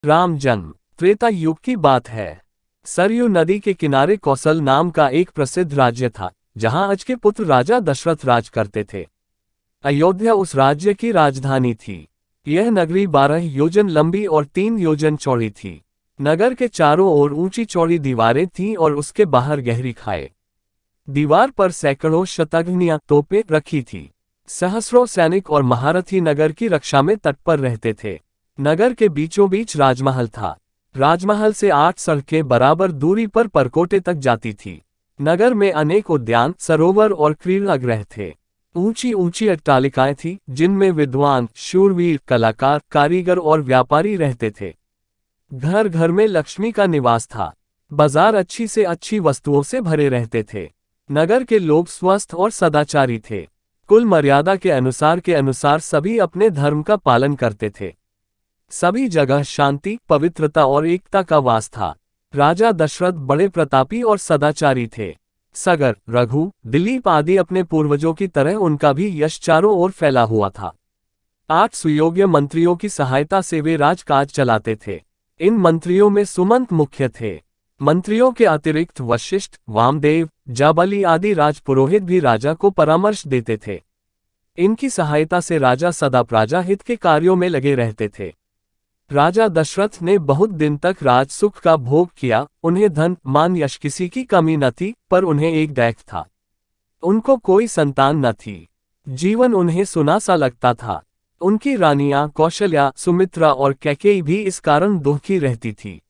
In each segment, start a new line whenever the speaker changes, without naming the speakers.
राम जन्म त्रेता युग की बात है। सरयू नदी के किनारे कौशल नाम का एक प्रसिद्ध राज्य था, जहां अज के पुत्र राजा दशरथ राज करते थे। अयोध्या उस राज्य की राजधानी थी। यह नगरी 12 योजन लंबी और 3 योजन चौड़ी थी। नगर के चारों ओर ऊंची चौड़ी दीवारें थीं और उसके बाहर गहरी खाई। दीवार पर सैकड़ों शतघ्नियां तोपें रखी थी। सहस्रों सैनिक और महारथी नगर की रक्षा में तत्पर रहते थे। नगर के बीचों बीच राजमहल था। राजमहल से 8 सड़कें बराबर दूरी पर परकोटे तक जाती थी। नगर में अनेक उद्यान, सरोवर और क्रीड़ागृह थे। ऊंची ऊंची अट्टालिकाएं थीं, जिनमें विद्वान, शूरवीर, कलाकार, कारीगर और व्यापारी रहते थे। घर घर में लक्ष्मी का निवास था। बाजार अच्छी से अच्छी वस्तुओं से भरे रहते थे। नगर के लोग स्वस्थ और सदाचारी थे। कुल मर्यादा के अनुसार सभी अपने धर्म का पालन करते थे। सभी जगह शांति, पवित्रता और एकता का वास था। राजा दशरथ बड़े प्रतापी और सदाचारी थे। सगर, रघु, दिलीप आदि अपने पूर्वजों की तरह उनका भी यश चारों ओर फैला हुआ था। 8 सुयोग्य मंत्रियों की सहायता से वे राजकाज चलाते थे। इन मंत्रियों में सुमंत मुख्य थे। मंत्रियों के अतिरिक्त वशिष्ठ, वामदेव, जाबाली आदि राजपुरोहित भी राजा को परामर्श देते थे। इनकी सहायता से राजा सदा प्रजा हित के कार्यों में लगे रहते थे। राजा दशरथ ने बहुत दिन तक राज सुख का भोग किया। उन्हें धन, मान, यश किसी की कमी न थी, पर उन्हें एक दैख था। उनको कोई संतान न थी। जीवन उन्हें सुना सा लगता था। उनकी रानियां कौशल्या, सुमित्रा और कैकेयी भी इस कारण दुखी रहती थी।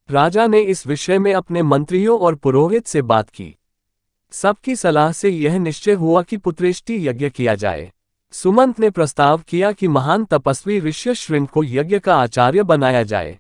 राजा ने इस विषय में अपने मंत्रियों और पुरोहित से बात की। सबकी सलाह से यह निश्चय हुआ कि पुत्रेष्टि यज्ञ किया जाए। सुमंत ने प्रस्ताव किया कि महान तपस्वी ऋष्यशृंग को यज्ञ का आचार्य बनाया जाए।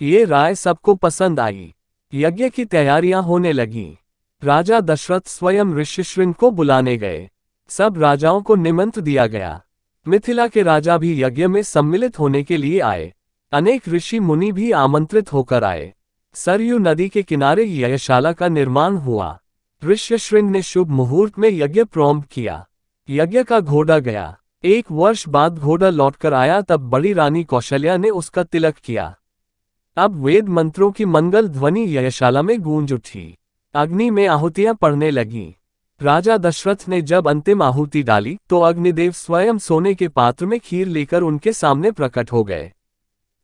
ये राय सबको पसंद आई। यज्ञ की तैयारियां होने लगीं। राजा दशरथ स्वयं ऋष्यशृंग को बुलाने गए। सब राजाओं को निमंत्रण दिया गया। मिथिला के राजा भी यज्ञ में सम्मिलित होने के लिए आए। अनेक ऋषि मुनि भी आमंत्रित होकर आए। सरयू नदी के किनारे यज्ञशाला का निर्माण हुआ। ऋष्यशृंग ने शुभ मुहूर्त में यज्ञ प्रारंभ किया। यज्ञ का घोड़ा गया। 1 वर्ष बाद घोड़ा लौटकर आया, तब बड़ी रानी कौशल्या ने उसका तिलक किया। अब वेद मंत्रों की मंगल ध्वनि यज्ञशाला में गूंज उठी। अग्नि में आहुतियां पड़ने लगीं। राजा दशरथ ने जब अंतिम आहुति डाली तो अग्निदेव स्वयं सोने के पात्र में खीर लेकर उनके सामने प्रकट हो गए।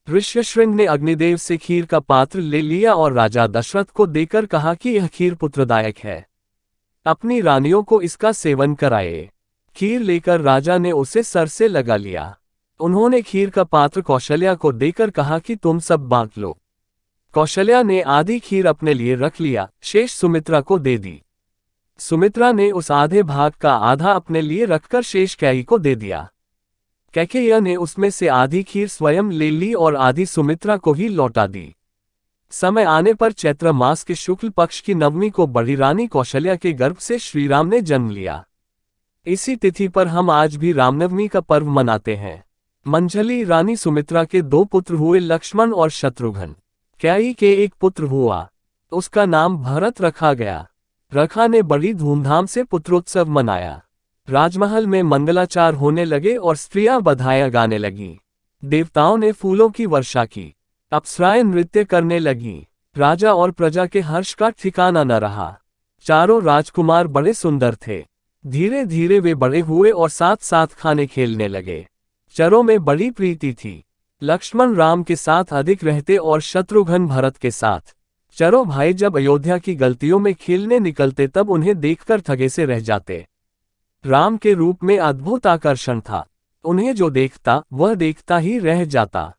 ऋष्यशृंग ने अग्निदेव से खीर का पात्र ले लिया और राजा दशरथ को देकर कहा कि यह खीर पुत्रदायक है। अपनी रानियों को इसका सेवन कराए। खीर लेकर राजा ने उसे सर से लगा लिया। उन्होंने खीर का पात्र कौशल्या को देकर कहा कि तुम सब बांट लो। कौशल्या ने आधी खीर अपने लिए रख लिया, शेष सुमित्रा को दे दी। सुमित्रा ने उस आधे भाग का आधा अपने लिए रखकर शेष कैकेयी को दे दिया। कैकेयी ने उसमें से आधी खीर स्वयं ले ली और आधी सुमित्रा को ही लौटा दी। समय आने पर चैत्र मास के शुक्ल पक्ष की नवमी को बड़ी रानी कौशल्या के गर्भ से श्रीराम ने जन्म लिया। इसी तिथि पर हम आज भी रामनवमी का पर्व मनाते हैं। मंझली रानी सुमित्रा के 2 पुत्र हुए, लक्ष्मण और शत्रुघ्न। कैकेयी के एक पुत्र हुआ, उसका नाम भरत रखा गया। रखा ने बड़ी धूमधाम से पुत्रोत्सव मनाया। राजमहल में मंगलाचार होने लगे और स्त्रियां बधाइयां गाने लगीं। देवताओं ने फूलों की वर्षा की। अप्सराएं नृत्य करने लगीं। राजा और प्रजा के हर्ष का ठिकाना न रहा। चारों राजकुमार बड़े सुंदर थे। धीरे धीरे वे बड़े हुए और साथ साथ खाने खेलने लगे। चरों में बड़ी प्रीति थी। लक्ष्मण राम के साथ अधिक रहते और शत्रुघ्न भरत के साथ। चारों भाई जब अयोध्या की गलियों में खेलने निकलते तब उन्हें देखकर थके से रह जाते। राम के रूप में अद्भुत आकर्षण था। उन्हें जो देखता वह देखता ही रह जाता।